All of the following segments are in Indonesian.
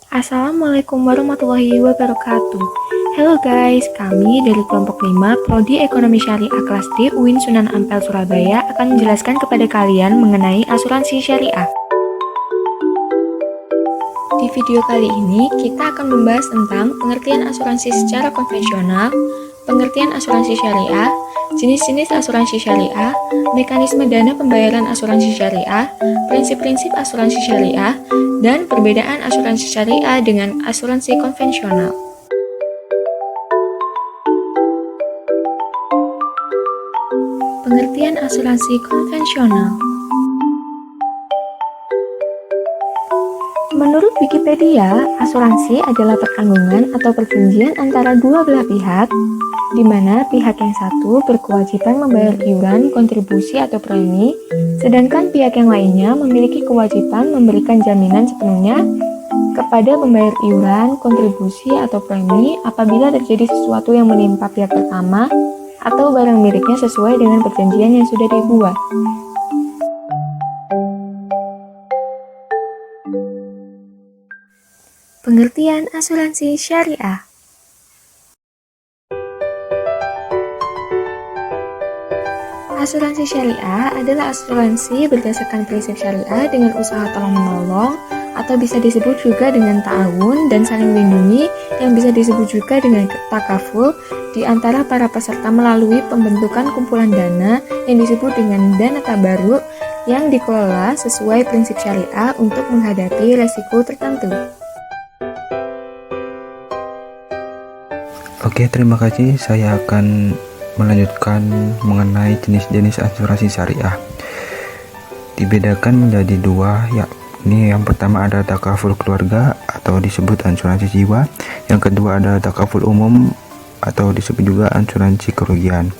Assalamualaikum warahmatullahi wabarakatuh. Hello guys, kami dari kelompok 5 Prodi Ekonomi Syariah kelas D UIN Sunan Ampel Surabaya akan menjelaskan kepada kalian mengenai asuransi syariah. Di video kali ini, kita akan membahas tentang pengertian asuransi secara konvensional, pengertian asuransi syariah, jenis-jenis asuransi syariah, mekanisme dana pembayaran asuransi syariah, prinsip-prinsip asuransi syariah, dan perbedaan asuransi syariah dengan asuransi konvensional. Pengertian asuransi konvensional. Menurut Wikipedia, asuransi adalah pertanggungan atau perjanjian antara dua belah pihak, di mana pihak yang satu berkewajiban membayar iuran, kontribusi atau premi, sedangkan pihak yang lainnya memiliki kewajiban memberikan jaminan sepenuhnya kepada pembayar iuran, kontribusi atau premi apabila terjadi sesuatu yang menimpa pihak pertama atau barang miliknya sesuai dengan perjanjian yang sudah dibuat. Pengertian asuransi syariah. Asuransi syariah adalah asuransi berdasarkan prinsip syariah dengan usaha tolong-menolong atau bisa disebut juga dengan ta'awun dan saling melindungi yang bisa disebut juga dengan takaful di antara para peserta melalui pembentukan kumpulan dana yang disebut dengan dana tabarruk yang dikelola sesuai prinsip syariah untuk menghadapi resiko tertentu. Oke, terima kasih. Saya akan melanjutkan mengenai jenis-jenis asuransi syariah. Dibedakan menjadi dua, yakni yang pertama ada takaful keluarga atau disebut asuransi jiwa. Yang kedua ada takaful umum atau disebut juga asuransi kerugian.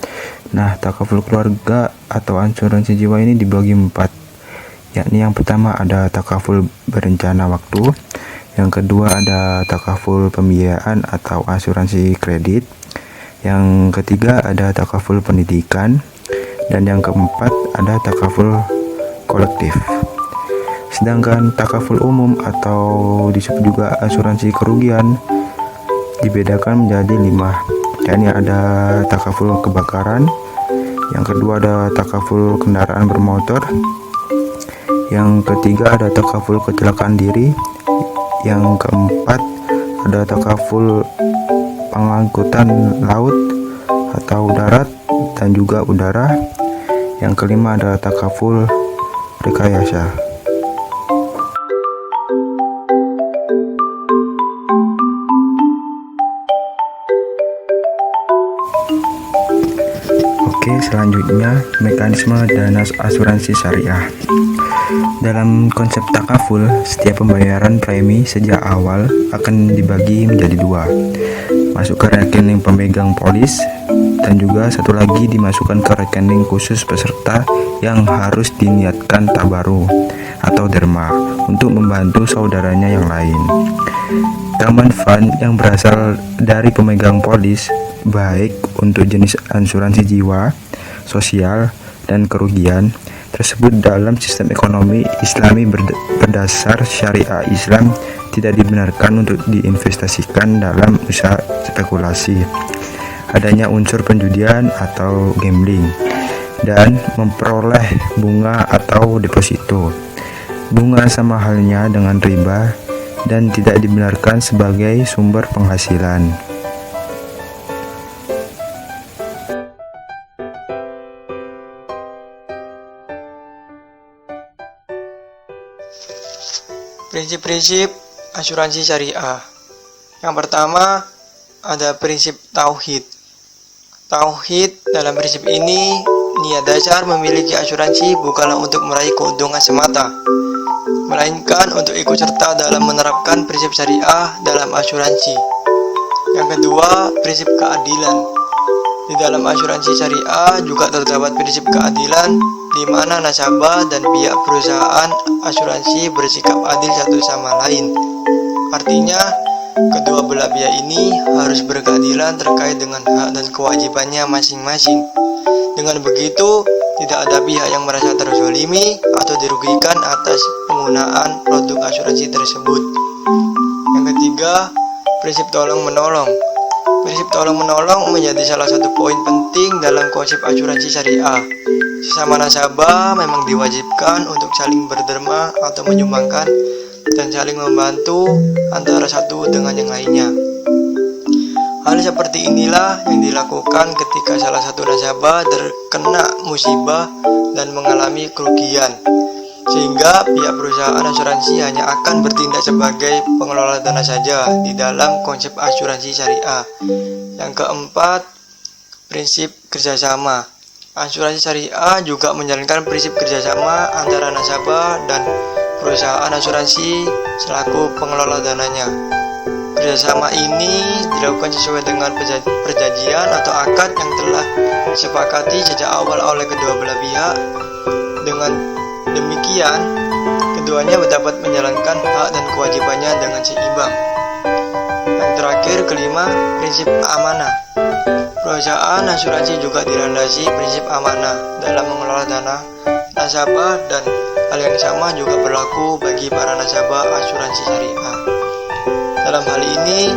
Nah, takaful keluarga atau asuransi jiwa ini dibagi 4, yakni yang pertama ada takaful berencana waktu. Yang kedua ada takaful pembiayaan atau asuransi kredit. Yang ketiga ada takaful pendidikan. Dan yang keempat ada takaful kolektif. Sedangkan takaful umum atau disebut juga asuransi kerugian dibedakan menjadi 5, yakni ada takaful kebakaran. Yang kedua ada takaful kendaraan bermotor. Yang ketiga ada takaful kecelakaan diri. Yang keempat ada takaful pengangkutan laut atau darat dan juga udara. Yang kelima ada takaful rekayasa. Oke, selanjutnya mekanisme dana asuransi syariah. Dalam konsep takaful, setiap pembayaran premi sejak awal akan dibagi menjadi 2, masuk ke rekening pemegang polis dan juga satu lagi dimasukkan ke rekening khusus peserta yang harus diniatkan tabaru atau derma untuk membantu saudaranya yang lain. Common fund yang berasal dari pemegang polis baik untuk jenis asuransi jiwa, sosial, dan kerugian tersebut dalam sistem ekonomi Islami berdasar syariah Islam tidak dibenarkan untuk diinvestasikan dalam usaha spekulasi, adanya unsur penjudian atau gambling, dan memperoleh bunga atau deposito. Bunga sama halnya dengan riba dan tidak dibenarkan sebagai sumber penghasilan. Prinsip-prinsip asuransi syariah. Yang pertama ada prinsip tauhid. Tauhid dalam prinsip ini niat dasar memiliki asuransi bukanlah untuk meraih keuntungan semata, melainkan untuk ikut serta dalam menerapkan prinsip syariah dalam asuransi. Yang kedua, prinsip keadilan. Di dalam asuransi syariah juga terdapat prinsip keadilan di mana nasabah dan pihak perusahaan asuransi bersikap adil satu sama lain. Artinya, kedua belah pihak ini harus berkeadilan terkait dengan hak dan kewajibannya masing-masing. Dengan begitu, tidak ada pihak yang merasa terzolimi atau dirugikan atas penggunaan produk asuransi tersebut. Yang ketiga, prinsip tolong-menolong. Prinsip tolong-menolong menjadi salah satu poin penting dalam konsep asuransi syariah. Sesama nasabah memang diwajibkan untuk saling berderma atau menyumbangkan dan saling membantu antara satu dengan yang lainnya. Hal seperti inilah yang dilakukan ketika salah satu nasabah terkena musibah dan mengalami kerugian, sehingga pihak perusahaan asuransi hanya akan bertindak sebagai pengelola dana saja di dalam konsep asuransi syariah. Yang keempat, prinsip kerjasama. Asuransi syariah juga menjalankan prinsip kerjasama antara nasabah dan perusahaan asuransi selaku pengelola dananya. Kerjasama ini dilakukan sesuai dengan perjanjian atau akad yang telah disepakati sejak awal oleh kedua belah pihak. Dengan demikian, keduanya dapat menjalankan hak dan kewajibannya dengan seimbang. Yang terakhir, kelima, prinsip amanah. Perusahaan asuransi juga dilandasi prinsip amanah dalam mengelola dana nasabah, dan hal yang sama juga berlaku bagi para nasabah asuransi syariah. Dalam hal ini,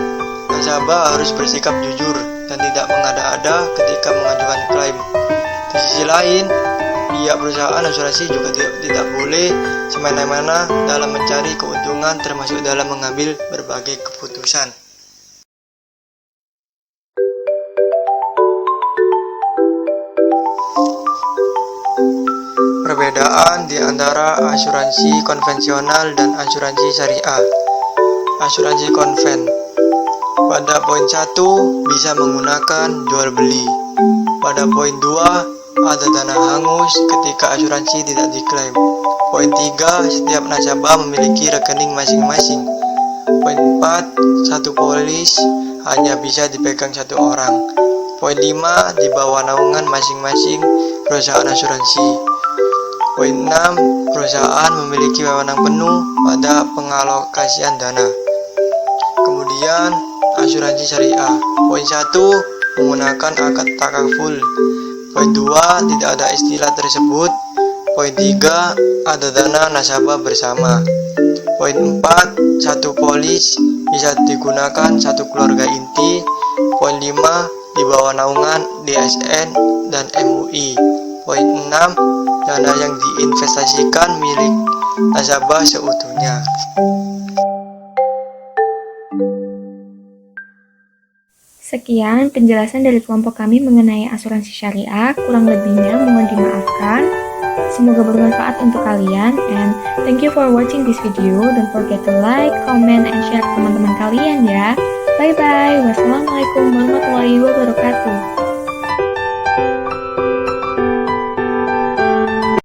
nasabah harus bersikap jujur dan tidak mengada-ada ketika mengajukan klaim. Di sisi lain, pihak perusahaan asuransi juga tidak boleh semena-mena dalam mencari keuntungan, termasuk dalam mengambil berbagai keputusan. Perbedaan di antara asuransi konvensional dan asuransi syariah. Asuransi konven pada poin 1 bisa menggunakan jual beli. Pada poin 2 ada dana hangus ketika asuransi tidak diklaim. Poin 3, setiap nasabah memiliki rekening masing-masing. Poin 4, satu polis hanya bisa dipegang satu orang. Poin 5, di bawah naungan masing-masing perusahaan asuransi. Poin 6, perusahaan memiliki wewenang penuh pada pengalokasian dana. Kemudian, asuransi syariah. Poin 1, menggunakan akad takaful. Poin 2, tidak ada istilah tersebut. Poin 3, ada dana nasabah bersama. Poin 4, satu polis bisa digunakan satu keluarga inti. Poin 5, di bawah naungan DSN dan MUI. Poin 6, dana yang diinvestasikan milik nasabah seutuhnya. Sekian penjelasan dari kelompok kami mengenai asuransi syariah, kurang lebihnya mohon dimaafkan. Semoga bermanfaat untuk kalian, and thank you for watching this video. Don't forget to like, comment, and share ke teman-teman kalian ya. Bye bye. Wassalamualaikum warahmatullahi wabarakatuh.